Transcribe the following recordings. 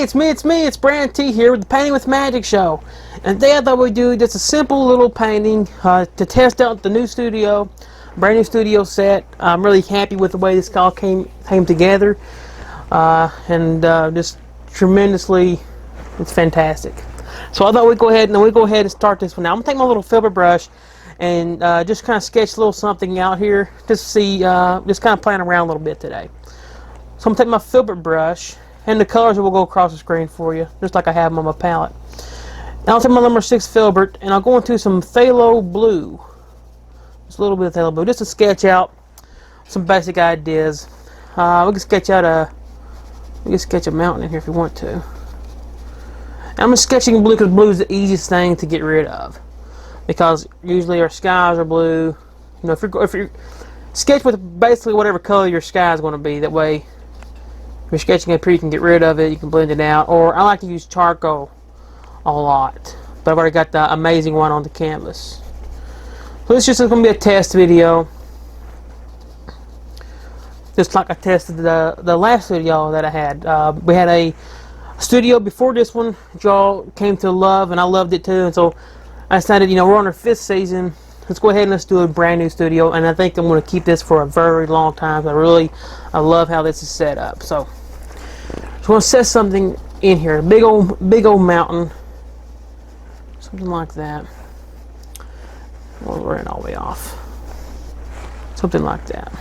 It's Brand T here with the Painting with Magic show. And today I thought we'd do just a simple little painting to test out the new studio, brand new studio set. I'm really happy with the way this all came together. Just tremendously, it's fantastic. So I thought we'd go ahead and start this one. Now I'm gonna take my little filbert brush and just kind of sketch a little something out here, just see, just kind of playing around a little bit today. So I'm gonna take my filbert brush, and the colors will go across the screen for you, just like I have them on my palette. Now I'll take my number 6 filbert, and I'll go into some phthalo blue, just a little bit of phthalo blue, just to sketch out some basic ideas. We can sketch a mountain in here if you want to. I'm just sketching blue because blue is the easiest thing to get rid of, because usually our skies are blue. You know, if you sketch with basically whatever color your sky is going to be, that way if you're sketching up here you can get rid of it, you can blend it out. Or I like to use charcoal a lot, but I've already got the amazing one on the canvas. So this is just going to be a test video, just like I tested the last studio that I had. We had a studio before this one that y'all came to love, and I loved it too, and so I decided, you know, we're on our 5th season, let's go ahead and let's do a brand new studio, and I think I'm going to keep this for a very long time. I love how this is set up. So I want to set something in here, big old mountain, something like that. Well, we're in all the way off, something like that.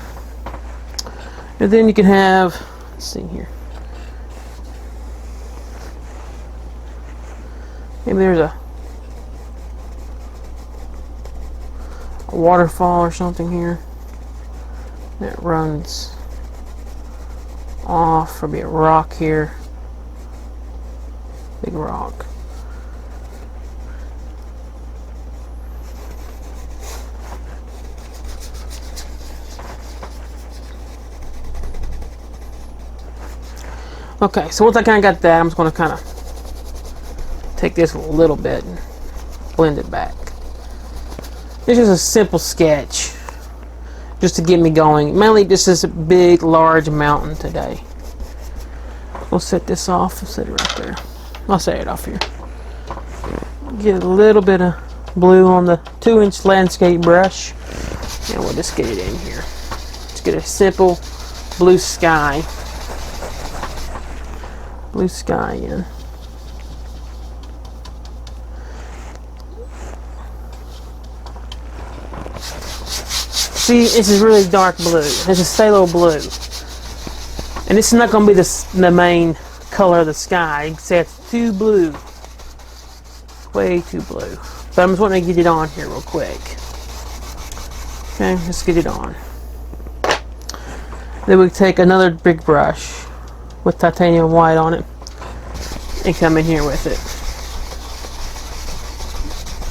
And then you can have, let's see here, maybe there's a waterfall or something here that runs off, or be a rock here, big rock. Okay, so once I kind of got that, I'm just going to kind of take this a little bit and blend it back. This is a simple sketch just to get me going. Mainly just this big, large mountain today. We'll set this off. We'll set it right there. I'll set it off here. Get a little bit of blue on the 2-inch landscape brush, and we'll just get it in here. Let's get a simple blue sky. Blue sky in. See, this is really dark blue. This is phthalo blue, and this is not going to be the main color of the sky. You can say it's too blue, way too blue. But I'm just wanting to get it on here real quick. Okay, let's get it on. Then we take another big brush with titanium white on it and come in here with it.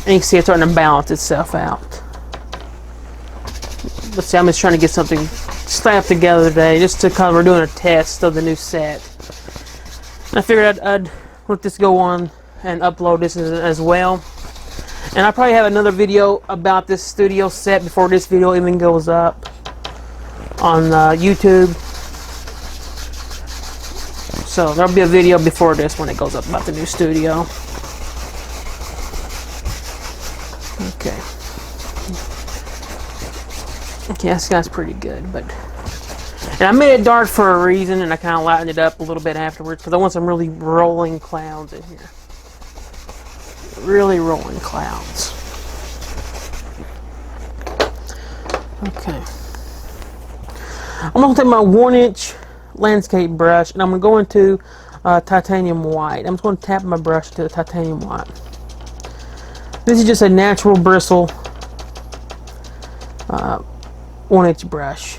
And you can see it's starting to balance itself out. Let's see, I'm just trying to get something slapped together today, just because we're doing a test of the new set. And I figured I'd let this go on and upload this as well. And I probably have another video about this studio set before this video even goes up on YouTube. So there'll be a video before this when it goes up about the new studio. Okay. Okay, that's pretty good, and I made it dark for a reason, and I kind of lightened it up a little bit afterwards because I want some really rolling clouds in here. Really rolling clouds. Okay. I'm going to take my 1-inch landscape brush, and I'm going to go into titanium white. I'm just going to tap my brush to the titanium white. This is just a natural bristle 1-inch brush.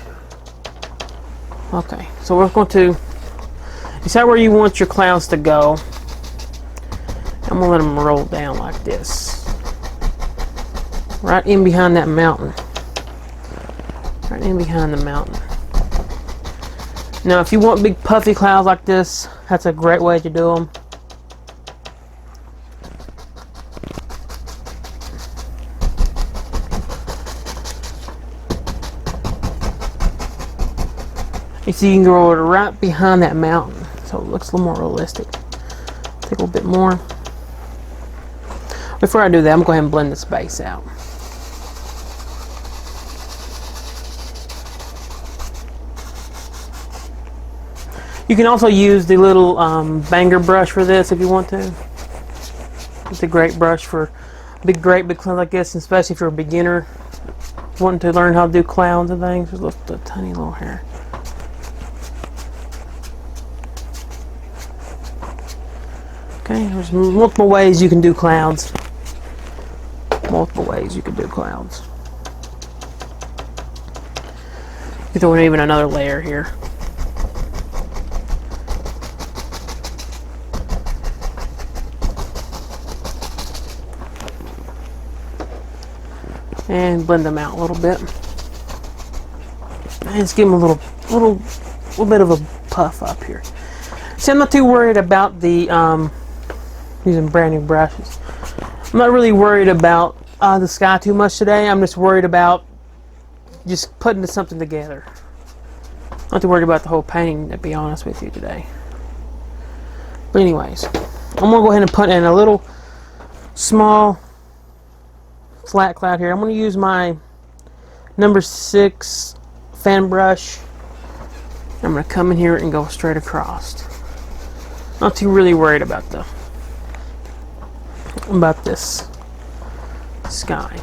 Okay, so we're going to decide where you want your clouds to go. I'm going to let them roll down like this, right in behind that mountain. Right in behind the mountain. Now, if you want big puffy clouds like this, that's a great way to do them. You see, you can go right behind that mountain, so it looks a little more realistic. Take a little bit more. Before I do that, I'm going to go ahead and blend this base out. You can also use the little banger brush for this if you want to. It's a great brush for big clouds like this, especially if you're a beginner wanting to learn how to do clouds and things. Just look at the tiny little hair. Okay, there's multiple ways you can do clouds. Multiple ways you can do clouds. You throw in even another layer here. And blend them out a little bit. And just give them a little bit of a puff up here. See, I'm not too worried about the using brand new brushes. I'm not really worried about the sky too much today. I'm just worried about just putting something together. I'm not too worried about the whole painting, to be honest with you today. But anyways, I'm gonna go ahead and put in a little small flat cloud here. I'm going to use my number 6 fan brush. I'm going to come in here and go straight across. Not too really worried about this sky.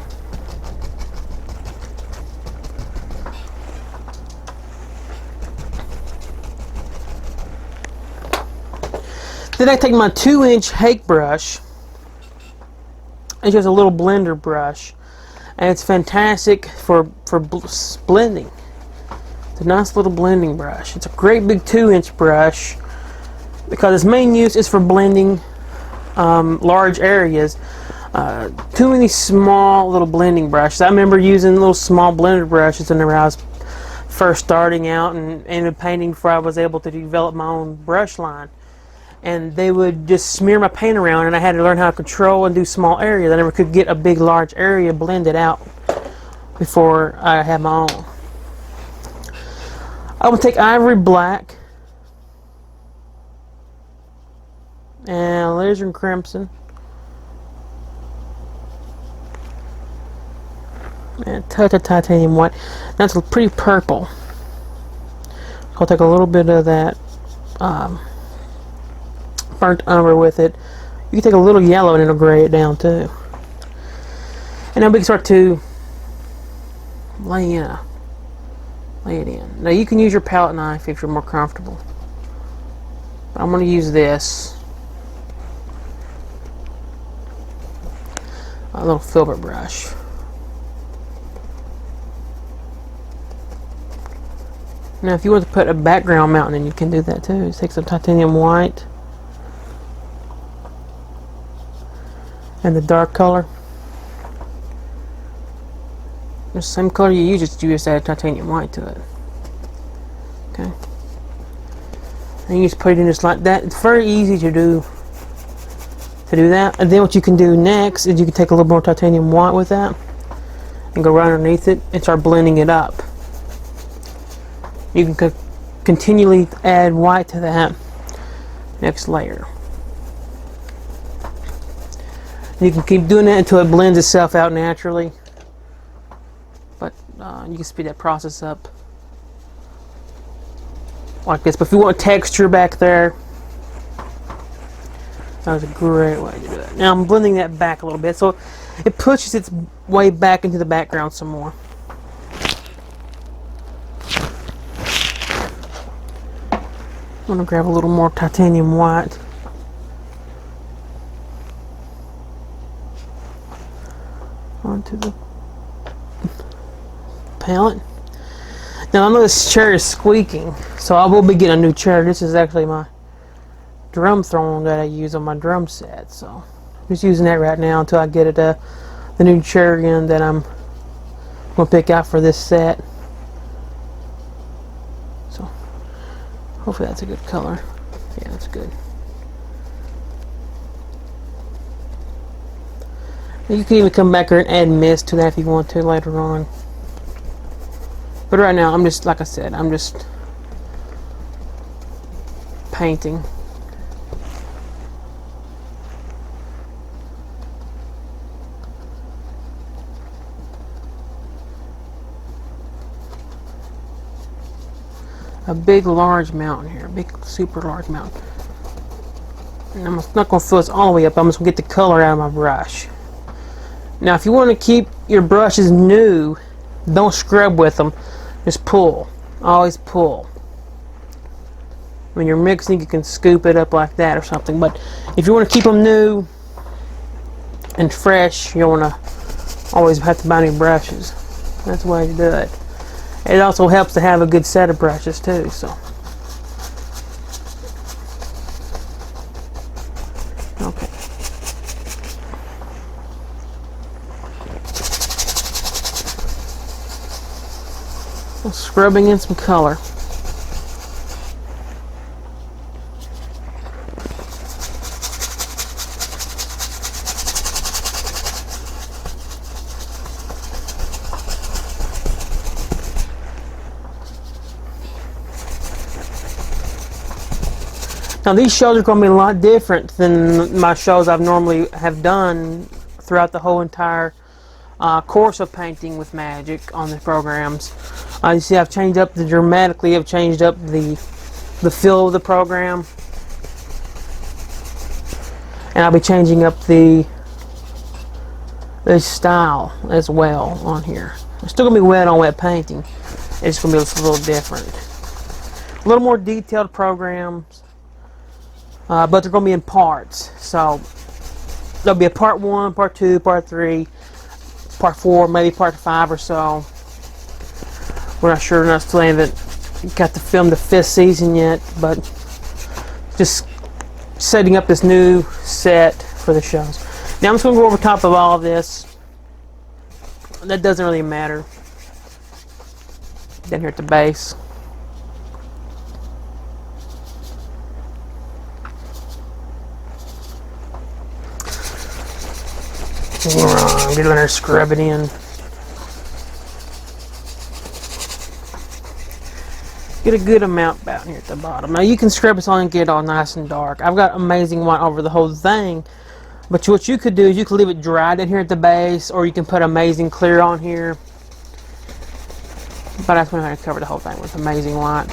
Then I take my 2-inch Hake brush. It's just a little blender brush, and it's fantastic for blending. It's a nice little blending brush. It's a great big 2-inch brush because its main use is for blending large areas. Too many small little blending brushes. I remember using little small blender brushes whenever I was first starting out and painting before I was able to develop my own brush line. And they would just smear my paint around, and I had to learn how to control and do small areas. I never could get a big large area blended out before I had my own. I will take ivory black and alizarin crimson and a touch of titanium white. That's pretty purple. So I'll take a little bit of that burnt umber with it. You can take a little yellow and it'll gray it down too. And then we can start to lay it in. Now you can use your palette knife if you're more comfortable. But I'm going to use this a little filbert brush. Now if you want to put a background mountain in, you can do that too. Just take some titanium white and the dark color. The same color you use, you just add titanium white to it. Okay. And you just put it in just like that. It's very easy to do that. And then what you can do next is you can take a little more titanium white with that and go right underneath it and start blending it up. You can continually add white to that next layer. You can keep doing that until it blends itself out naturally. But you can speed that process up like this. But if you want texture back there, that was a great way to do it. Now I'm blending that back a little bit so it pushes its way back into the background some more. I'm going to grab a little more titanium white. Onto the palette. Now I know this chair is squeaking, so I will be getting a new chair. This is actually my drum throne that I use on my drum set, so I'm just using that right now until I get it the new chair again that I'm going to pick out for this set. So hopefully that's a good color. Yeah, that's good. You can even come back here and add mist to that if you want to later on. But right now, I'm just, like I said, I'm just painting. a big large mountain here, a big super large mountain. And I'm not going to fill this all the way up. I'm just going to get the color out of my brush. Now if you want to keep your brushes new, don't scrub with them, just pull. Always pull. When you're mixing, you can scoop it up like that or something, but if you want to keep them new and fresh, you don't want to always have to buy new brushes. That's the way to do it. It also helps to have a good set of brushes too, so. Okay. Scrubbing in some color. Now these shows are going to be a lot different than my shows I've normally have done throughout the whole entire course of painting with magic on the programs. You see I've changed up dramatically. I've changed up the feel of the program, and I'll be changing up the style as well on here. It's still going to be wet on wet painting. It's going to be a little different, a little more detailed programs. But they're going to be in parts. So there'll be a part 1, part 2, part 3, part 4, maybe part 5 or so. We're not sure, not saying that got to film the 5th season yet, but just setting up this new set for the shows. Now I'm just going to go over top of all of this. That doesn't really matter. Down here at the base. Get in there, scrub it in. Get a good amount about here at the bottom. Now you can scrub this on and get it all nice and dark. I've got amazing white over the whole thing, but what you could do is you could leave it dry down here at the base, or you can put amazing clear on here. But that's when I'm going to cover the whole thing with amazing white.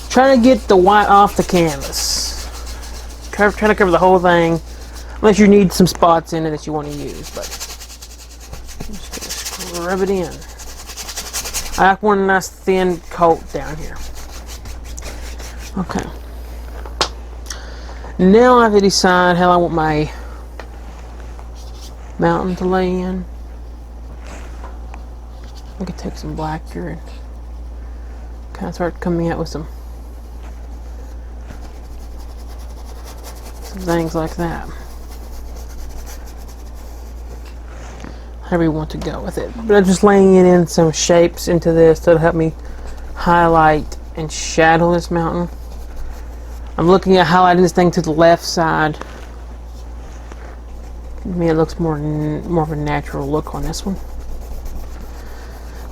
Trying to get the white off the canvas. Trying to cover the whole thing, unless you need some spots in it that you want to use. But just gonna scrub it in. I like one nice thin coat down here. Okay. Now I have to decide how I want my mountain to lay in. I could take some black here and kind of start coming out with some things like that. However you want to go with it. But I'm just laying it in some shapes into this to help me highlight and shadow this mountain. I'm looking at highlighting this thing to the left side. To me it looks more of a natural look on this one.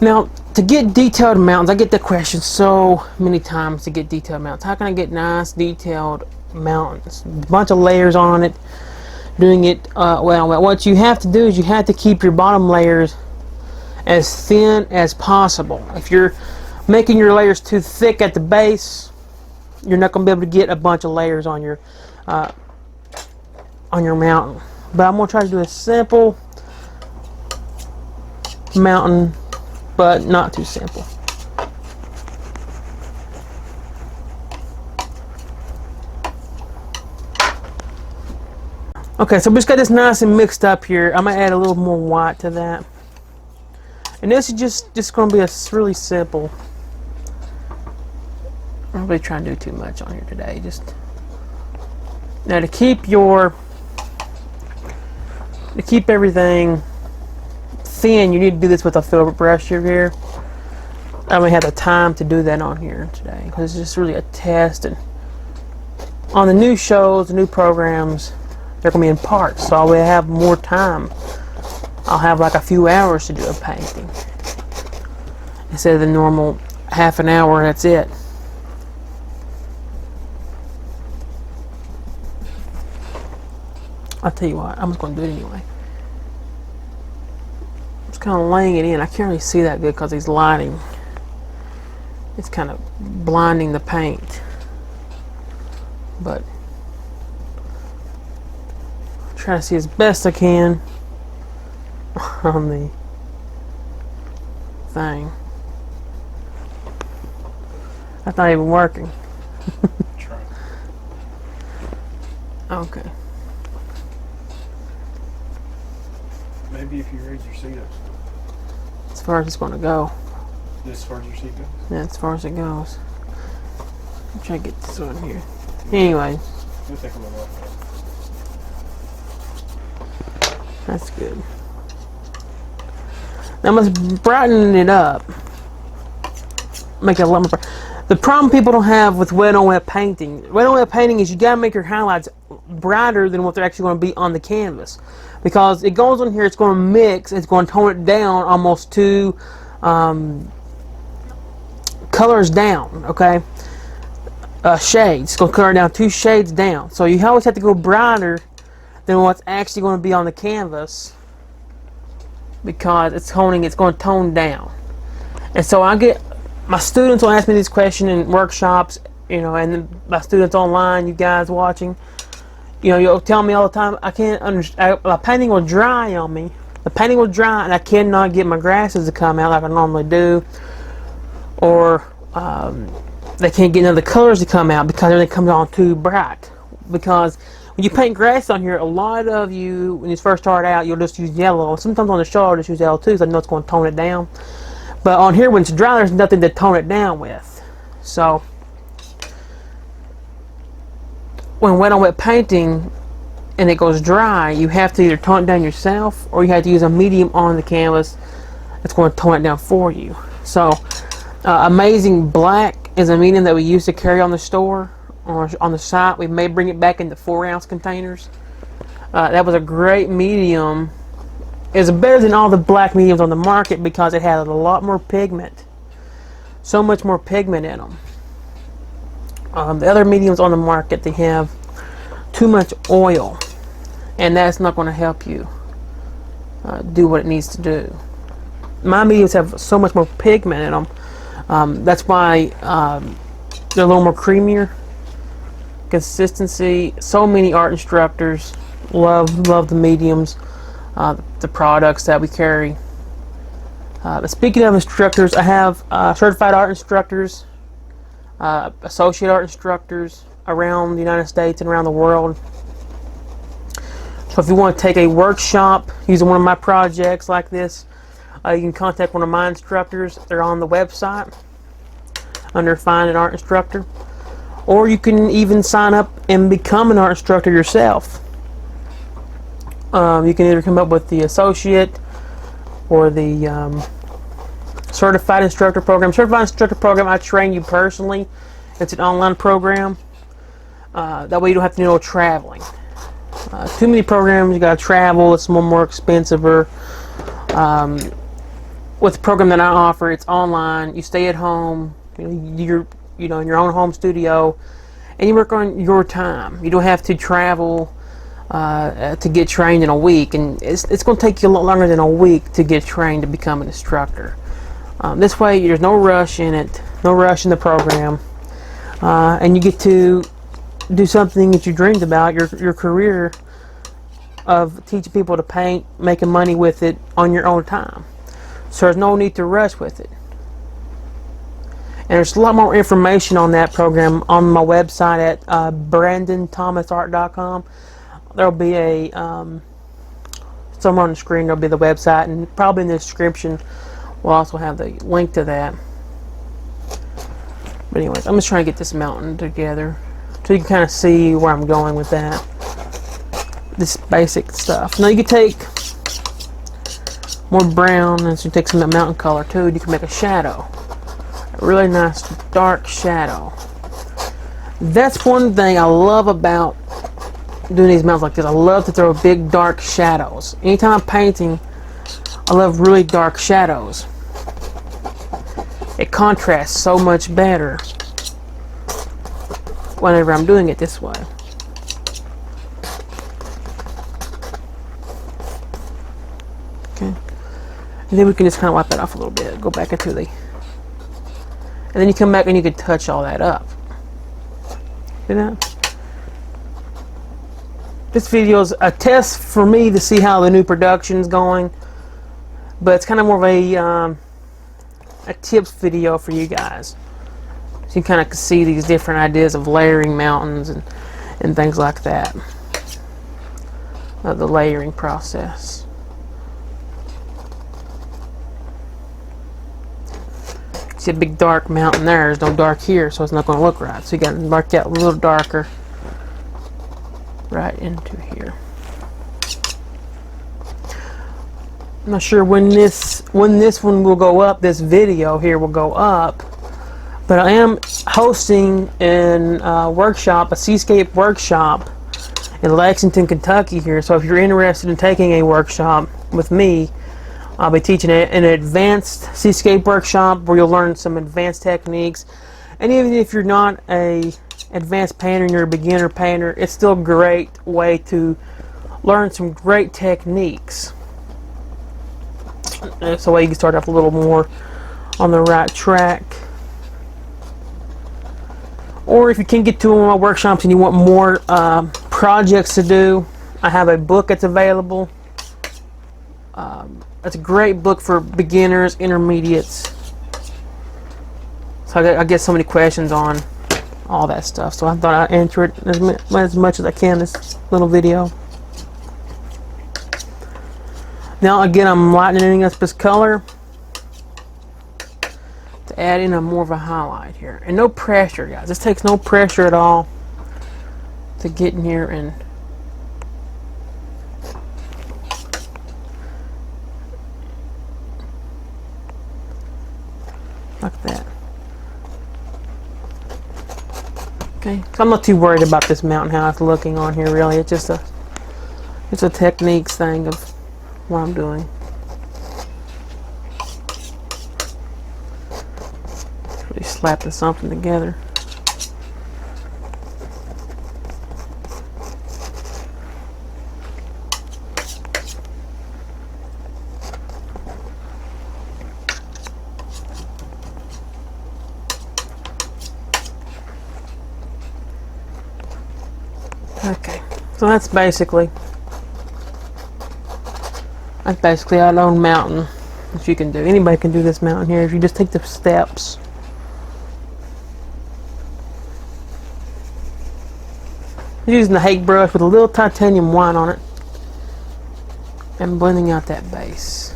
Now, to get detailed mountains, I get the question so many times to get detailed mountains. How can I get nice detailed mountains? A bunch of layers on it. Doing it well, what you have to do is you have to keep your bottom layers as thin as possible. If you're making your layers too thick at the base, you're not going to be able to get a bunch of layers on your mountain. But I'm going to try to do a simple mountain, but not too simple. Okay, so we just got this nice and mixed up here. I'm going to add a little more white to that. And this is just going to be a really simple. I'm not really trying to do too much on here today. Just now to keep everything thin, you need to do this with a filbert brush here. I don't have the time to do that on here today because it's just really a test. And on the new shows, the new programs, they're going to be in parts, so I will have more time. I'll have like a few hours to do a painting instead of the normal half an hour. That's it. I'll tell you what, I'm just going to do it anyway. I'm just kind of laying it in. I can't really see that good because he's lighting. It's kind of blinding the paint. But I'm trying to see as best I can on the thing. That's not even working. Okay. Maybe if you raise your seat up. As far as it's going to go. As far as your seat goes? Yeah, as far as it goes. I'm trying to get this on here. Anyway. You'll take a little off. That's good. Now let's brighten it up. Make it a lot more bright. The problem people don't have with wet on wet painting. Wet on wet painting is you gotta make your highlights brighter than what they're actually going to be on the canvas, because it goes on here. It's going to mix. It's going to tone it down almost two colors down. Okay, shades. It's going to color down 2 shades down. So you always have to go brighter than what's actually going to be on the canvas, because it's going to tone down. And so my students will ask me these questions in workshops, you know, and my students online, you guys watching, you know, you'll tell me all the time, I can't understand, my painting will dry on me. The painting will dry and I cannot get my grasses to come out like I normally do. Or they can't get none of the colors to come out because everything comes on too bright. Because when you paint grass on here, a lot of you, when you first start out, you'll just use yellow. Sometimes on the show, I'll just use yellow too, so I know it's going to tone it down. But on here, when it's dry, there's nothing to tone it down with. So when wet on wet painting and it goes dry, you have to either tone it down yourself, or you have to use a medium on the canvas that's going to tone it down for you. So Amazing Black is a medium that we used to carry on the store or on the site. We may bring it back into 4-ounce containers. That was a great medium. It's better than all the black mediums on the market because it had a lot more pigment. So much more pigment in them. The other mediums on the market, they have too much oil, and that's not going to help you do what it needs to do. My mediums have so much more pigment in them. That's why they're a little more creamier. Consistency. So many art instructors love the mediums. The products that we carry. But speaking of instructors, I have certified art instructors, associate art instructors around the United States and around the world. So if you want to take a workshop using one of my projects like this, you can contact one of my instructors. They're on the website under Find an Art Instructor. Or you can even sign up and become an art instructor yourself. You can either come up with the associate or the certified instructor program. Certified instructor program, I train you personally. It's an online program. That way you don't have to do no traveling. Too many programs, you gotta travel. It's more expensive. With the program that I offer, it's online. You stay at home. You're in your own home studio, and you work on your time. You don't have to travel to get trained in a week, and it's going to take you a lot longer than a week to get trained to become an instructor. This way, there's no rush in it, no rush in the program, and you get to do something that you dreamed about, your career of teaching people to paint, making money with it on your own time. So there's no need to rush with it. And there's a lot more information on that program on my website at brandonthomasart.com. There'll be a somewhere on the screen. There'll be the website, and probably in the description we'll also have the link to that. But anyways, I'm just trying to get this mountain together so you can kind of see where I'm going with that. This basic stuff. Now you can take more brown, and so you take some of that mountain color too. You can make a shadow, a really nice dark shadow. That's one thing I love about doing these mountains like this. I love to throw big dark shadows. Anytime I'm painting, I love really dark shadows. It contrasts so much better whenever I'm doing it this way. And then we can just kind of wipe that off a little bit. Go back into the... And then you come back and you can touch all that up. See that? This video is a test for me to see how the new production's going. But it's kind of more of a tips video for you guys. So you kind of can see these different ideas of layering mountains and things like that. The layering process. See a big dark mountain there. There's no dark here, so it's not going to look right. So you got to mark that a little darker right into here. I'm not sure when this one will go up. This video here will go up, but I am hosting a workshop, a seascape workshop in Lexington, Kentucky here. So if you're interested in taking a workshop with me, I'll be teaching an advanced seascape workshop where you'll learn some advanced techniques. And even if you're not a advanced painter and you're a beginner painter, it's still a great way to learn some great techniques. So you can start off a little more on the right track. Or if you can't get to one of my workshops and you want more projects to do, I have a book that's available. It's a great book for beginners, intermediates. So I get so many questions on all that stuff. So I thought I'd answer it as much as I can in this little video. Now again, I'm lightening up this color to add in more of a highlight here. And no pressure, guys. This takes no pressure at all to get in here and like that. Okay, so I'm not too worried about this mountain, how it's looking on here really. It's just a techniques thing of what I'm doing. Really slapping something together. Okay, so that's basically our own mountain that you can do. Anybody can do this mountain here if you just take the steps. I'm using the hake brush with a little titanium white on it and blending out that base.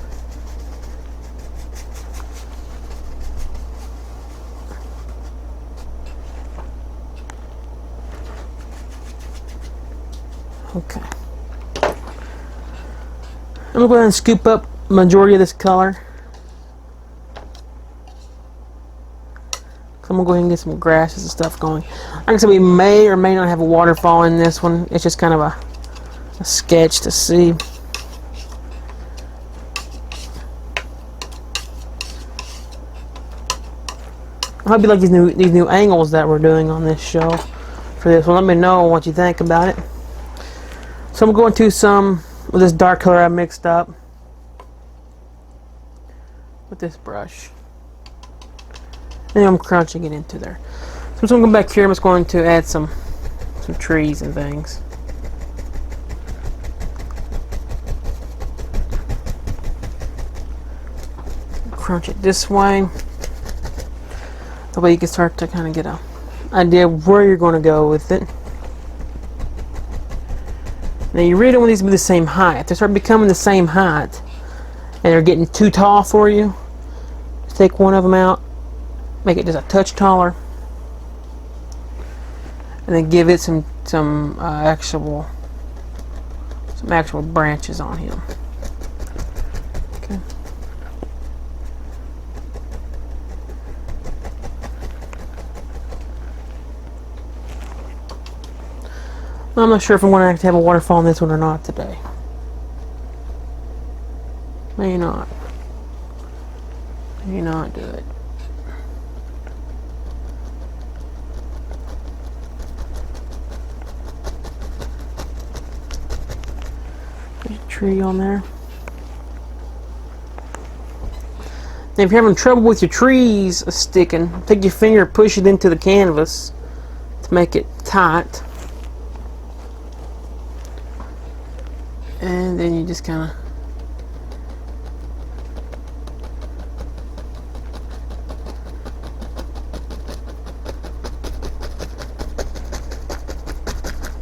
Okay. I'm going to go ahead and scoop up the majority of this color. So I'm going to go ahead and get some grasses and stuff going. Like I said, we may or may not have a waterfall in this one. It's just kind of a sketch to see. I hope you like these new angles that we're doing on this show for this one. Let me know what you think about it. So I'm going to some with this dark color I mixed up with this brush. And I'm crunching it into there. So I'm going to go back here. I'm just going to add some trees and things. Crunch it this way. That way you can start to kind of get an idea of where you're going to go with it. Now you really don't want these to be the same height. If they start becoming the same height and they're getting too tall for you, just take one of them out, make it just a touch taller, and then give it some actual branches on him. Okay. I'm not sure if I'm going to have a waterfall in this one or not today. May not. May not do it. There's a tree on there. And if you're having trouble with your trees sticking, take your finger, push it into the canvas to make it tight. And then you just kind of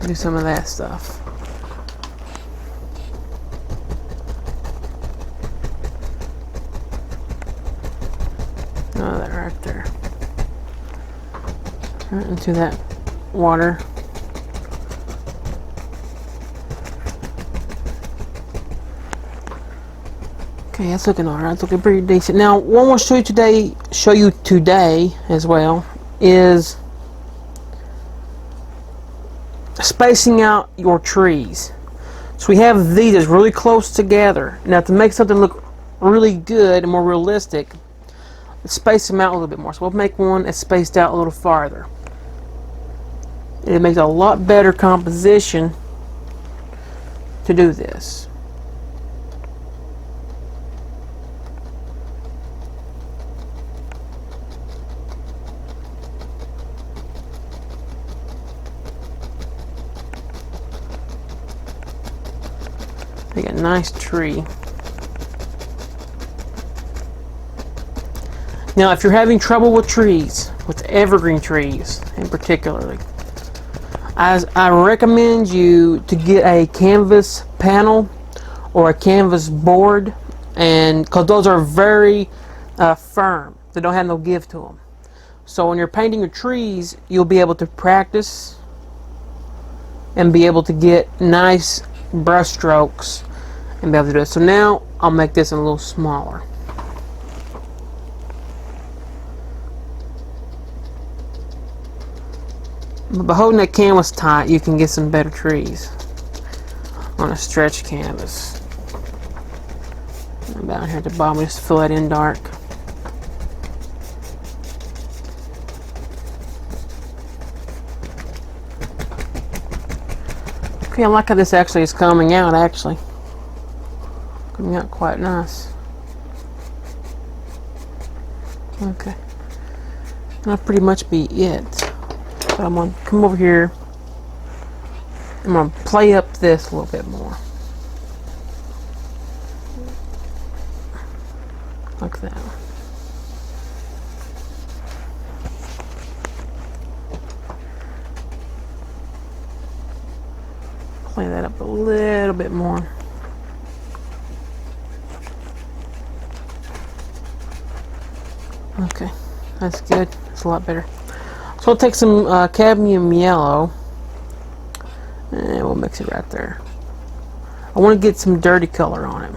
do some of that stuff. Oh, that right there. Right into that water. Okay, that's looking alright. It's looking pretty decent. Now, what I want to show you today as well is spacing out your trees. So we have these that's really close together. Now, to make something look really good and more realistic, let's space them out a little bit more. So we'll make one that's spaced out a little farther. It makes a lot better composition to do this. Make a nice tree. Now, if you're having trouble with trees, with evergreen trees in particular, I recommend you to get a canvas panel or a canvas board, and because those are very firm, they don't have no give to them. So when you're painting your trees, you'll be able to practice and be able to get nice brush strokes and be able to do it. So now I'll make this a little smaller. But by holding that canvas tight, you can get some better trees on a stretched canvas. And down here at the bottom, just fill that in dark. Okay, I like how this actually is coming out, coming out quite nice. Okay, that'll pretty much be it. So I'm going to come over here. I'm going to play up this a little bit more. Like that. Play that up a little bit more. Okay, that's good. That's a lot better. So we'll take some cadmium yellow and we'll mix it right there. I want to get some dirty color on it.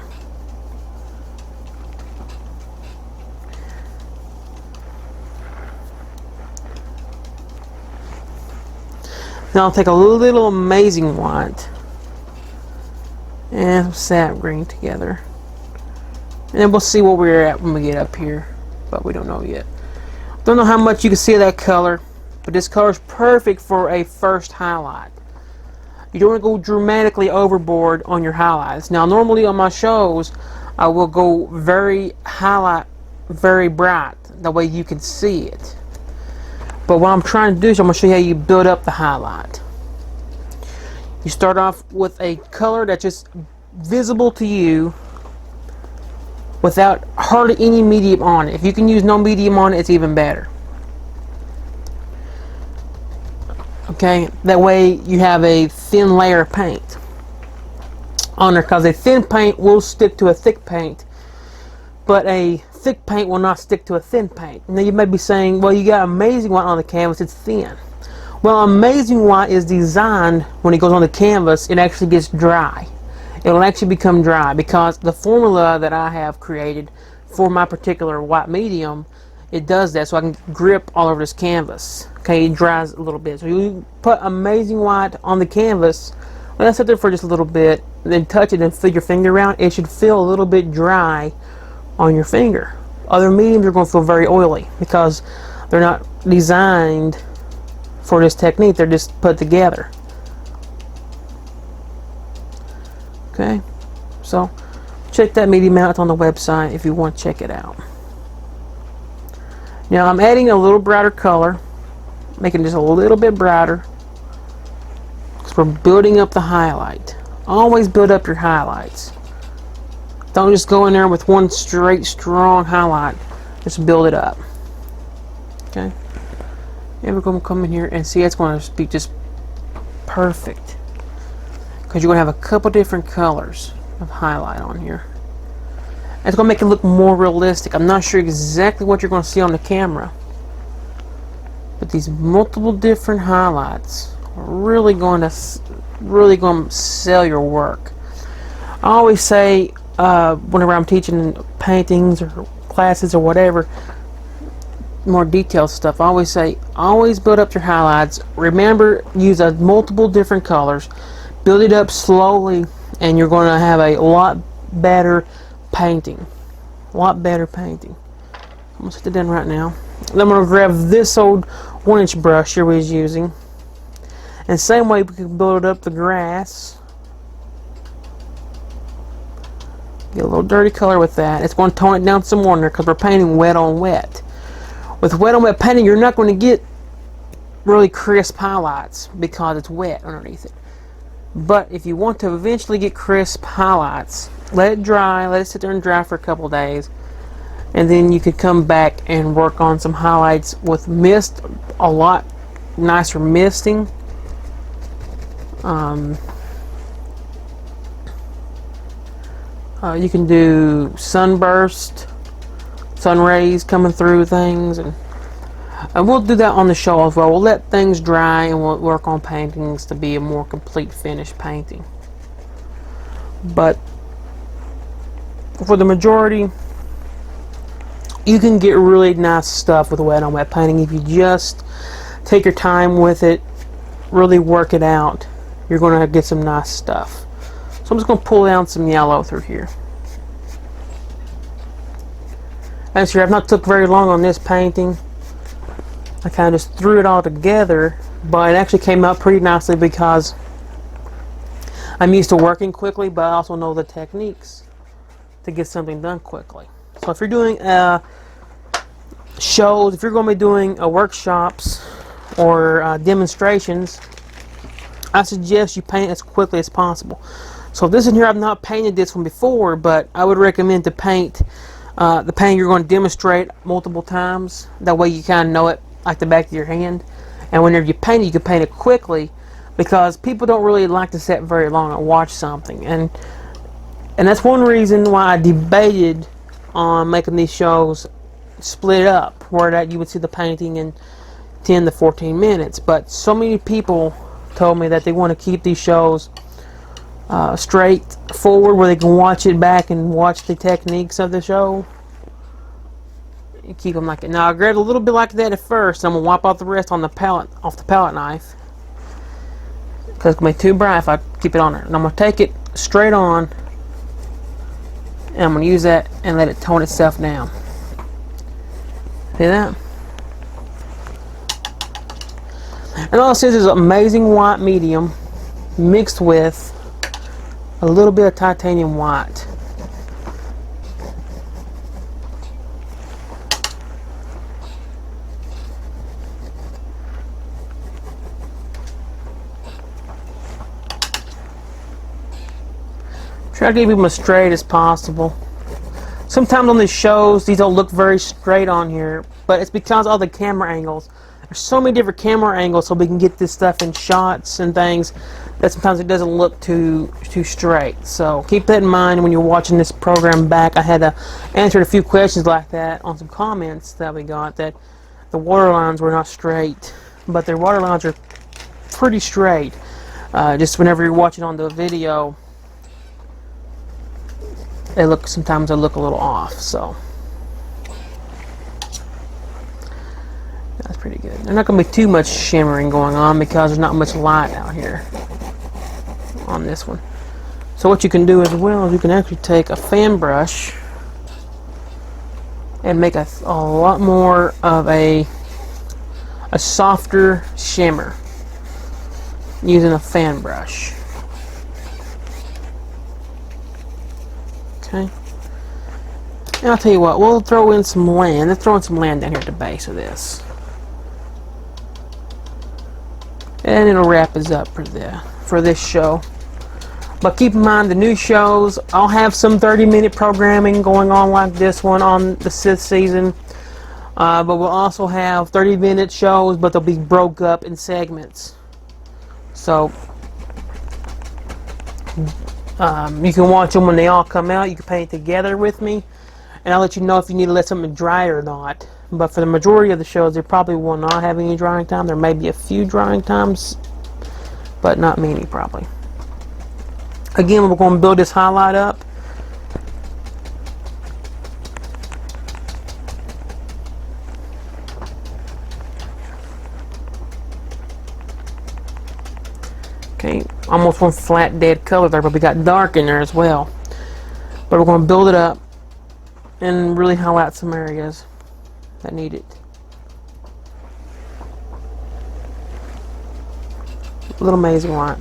Now I'll take a little amazing white and some sap green together, and then we'll see where we're at when we get up here, but we don't know yet. Don't know how much you can see of that color, but this color is perfect for a first highlight. You don't want to go dramatically overboard on your highlights. Now normally on my shows I will go very highlight, very bright, that way you can see it. But what I'm trying to do is I'm going to show you how you build up the highlight. You start off with a color that's just visible to you without hardly any medium on it. If you can use no medium on it, it's even better. Okay, that way you have a thin layer of paint on there, because a thin paint will stick to a thick paint, but a thick paint will not stick to a thin paint. Now you may be saying, well, you got amazing white on the canvas, it's thin. Well, amazing white is designed when it goes on the canvas, it actually gets dry. It will actually become dry because the formula that I have created for my particular white medium, it does that so I can grip all over this canvas. Okay, it dries a little bit. So you put amazing white on the canvas, let that sit there for just a little bit, then touch it and feel your finger around. It should feel a little bit dry on your finger. Other mediums are going to feel very oily because they're not designed for this technique. They're just put together. Okay, so check that medium out. It's on the website if you want to check it out. Now I'm adding a little brighter color, making it just a little bit brighter, because we're building up the highlight. Always build up your highlights. Don't just go in there with one straight, strong highlight. Just build it up. Okay? And we're going to come in here and see it's going to be just perfect. Because you're going to have a couple different colors of highlight on here. And it's going to make it look more realistic. I'm not sure exactly what you're going to see on the camera. But these multiple different highlights are really going to sell your work. I always say, whenever I'm teaching paintings or classes or whatever, more detailed stuff, I always say, always build up your highlights. Remember, use multiple different colors. Build it up slowly, and you're going to have a lot better painting. A lot better painting. I'm going to set it down right now. Then I'm going to grab this old 1-inch brush here we was using. And same way we can build up the grass. Get a little dirty color with that. It's going to tone it down some more because we're painting wet on wet. With wet on wet painting, you're not going to get really crisp highlights because it's wet underneath it. But if you want to eventually get crisp highlights, let it dry, let it sit there and dry for a couple days, and then you could come back and work on some highlights with mist, a lot nicer misting. You can do sunburst, sun rays coming through things, and we'll do that on the show as well. We'll let things dry and we'll work on paintings to be a more complete finished painting. But for the majority, you can get really nice stuff with wet on wet painting if you just take your time with it, really work it out. You're going to get some nice stuff. So I'm just going to pull down some yellow through here. As you I've not took very long on this painting. I kind of just threw it all together, but it actually came out pretty nicely because I'm used to working quickly, but I also know the techniques to get something done quickly. So if you're doing shows, if you're going to be doing workshops or demonstrations, I suggest you paint as quickly as possible. So this in here, I've not painted this one before, but I would recommend to paint the painting you're going to demonstrate multiple times. That way you kind of know it like the back of your hand. And whenever you paint it, you can paint it quickly, because people don't really like to sit very long and watch something. And that's one reason why I debated on making these shows split up, where that you would see the painting in 10 to 14 minutes. But so many people told me that they want to keep these shows straight forward, where they can watch it back and watch the techniques of the show and keep them like it. Now I grabbed a little bit like that at first. I'm gonna wipe off the rest on the palette, off the palette knife, because it's gonna be too bright if I keep it on there. And I'm gonna take it straight on, and I'm gonna use that and let it tone itself down. See that? And all this is amazing white medium mixed with a little bit of titanium white. Try to keep them as straight as possible. Sometimes on these shows, these don't look very straight on here, but it's because of all the camera angles. There's so many different camera angles so we can get this stuff in shots and things that sometimes it doesn't look too straight. So keep that in mind when you're watching this program back. I had to answer a few questions like that on some comments that we got, that the water lines were not straight, but their water lines are pretty straight. Just whenever you're watching on the video, sometimes they look a little off. So that's pretty good. There's not going to be too much shimmering going on because there's not much light out here on this one. So what you can do as well is you can actually take a fan brush and make a lot more of a softer shimmer using a fan brush. And I'll tell you what, we'll throw in some land. Let's throw in some land down here at the base of this. And it'll wrap us up for this show. But keep in mind, the new shows, I'll have some 30-minute programming going on like this one on the 6th season. But we'll also have 30-minute shows, but they'll be broke up in segments. So you can watch them when they all come out. You can paint together with me, and I'll let you know if you need to let something dry or not. But for the majority of the shows, they probably will not have any drying time. There may be a few drying times, but not many probably. Again, we're going to build this highlight up. Okay, almost one flat dead color there, but we got dark in there as well. But we're going to build it up and really highlight some areas that need it. A little amazing light.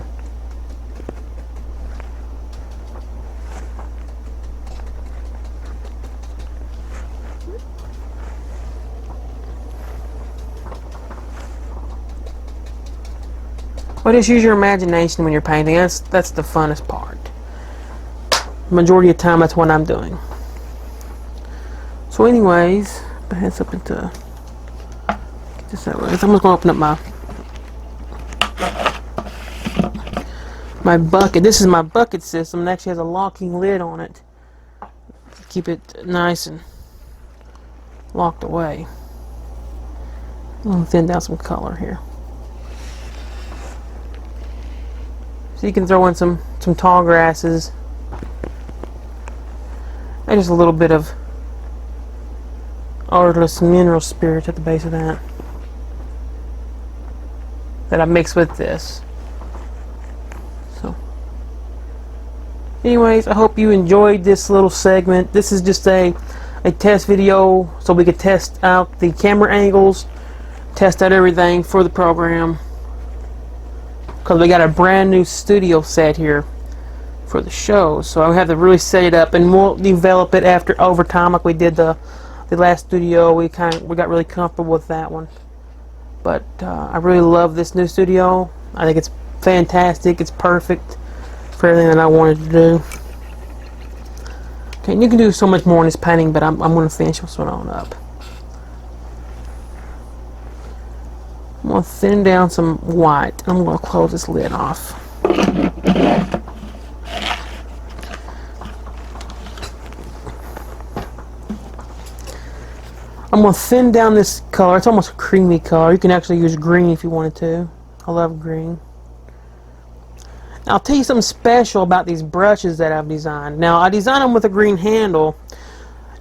Well, just use your imagination when you're painting. That's the funnest part. Majority of the time, that's what I'm doing. So, anyways, put hands up into. Get this that way. So I'm just gonna open up my bucket. This is my bucket system. It actually has a locking lid on it to keep it nice and locked away. I'm gonna thin down some color here. So you can throw in some tall grasses and just a little bit of odorless mineral spirit at the base of that I mixed with this. So anyways, I hope you enjoyed this little segment. This is just a test video so we could test out the camera angles, test out everything for the program. Because we got a brand new studio set here for the show, so I have to really set it up, and we'll develop it over time, like we did the last studio. We got really comfortable with that one. But I really love this new studio. I think it's fantastic. It's perfect for everything that I wanted to do. Okay, and you can do so much more in this painting, but I'm going to finish this one on up. I'm going to thin down some white. I'm going to close this lid off. I'm going to thin down this color. It's almost a creamy color. You can actually use green if you wanted to. I love green. Now, I'll tell you something special about these brushes that I've designed. Now, I designed them with a green handle.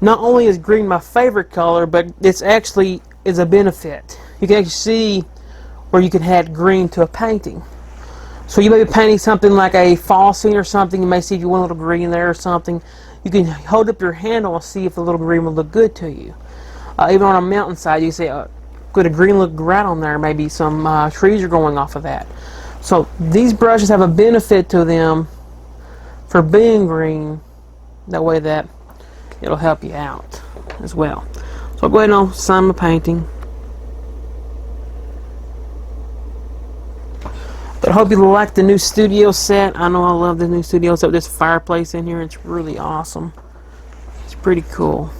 Not only is green my favorite color, but it's actually is a benefit. You can actually see where you can add green to a painting. So you may be painting something like a fall scene or something. You may see if you want a little green there or something. You can hold up your handle and see if the little green will look good to you. Even on a mountainside, you say, could a green look right on there? Maybe some trees are going off of that. So these brushes have a benefit to them for being green. That way that it'll help you out as well. So I'll go ahead and sign my painting. But I hope you like the new studio set. I know I love the new studio set with this fireplace in here. It's really awesome. It's pretty cool.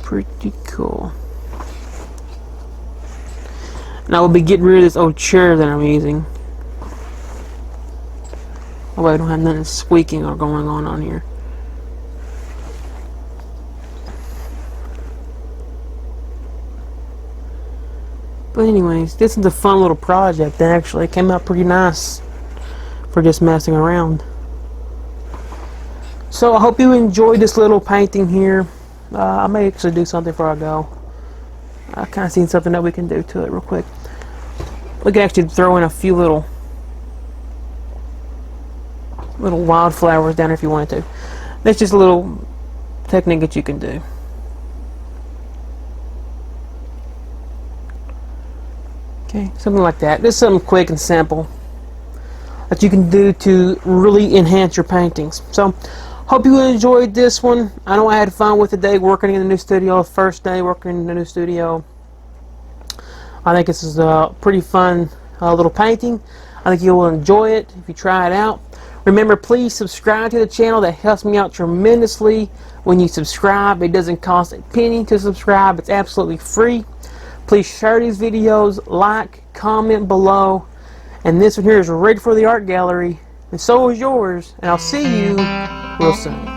Pretty cool. And I will be getting rid of this old chair that I'm using. Oh, I don't have nothing squeaking or going on here. But anyways, this is a fun little project. Actually, it came out pretty nice for just messing around. So I hope you enjoyed this little painting here. I may actually do something before I go. I kind of seen something that we can do to it real quick. We can actually throw in a few little wildflowers down there if you wanted to. That's just a little technique that you can do. Okay, something like that. Just something quick and simple. that you can do to really enhance your paintings. So hope you enjoyed this one. I know I had fun with today working in the new studio, first day working in the new studio. I think this is a pretty fun little painting. I think you will enjoy it if you try it out. Remember, please subscribe to the channel. That helps me out tremendously when you subscribe. It doesn't cost a penny to subscribe. It's absolutely free. Please share these videos, like, comment below. And this one here is ready for the art gallery. And so is yours. And I'll see you real soon.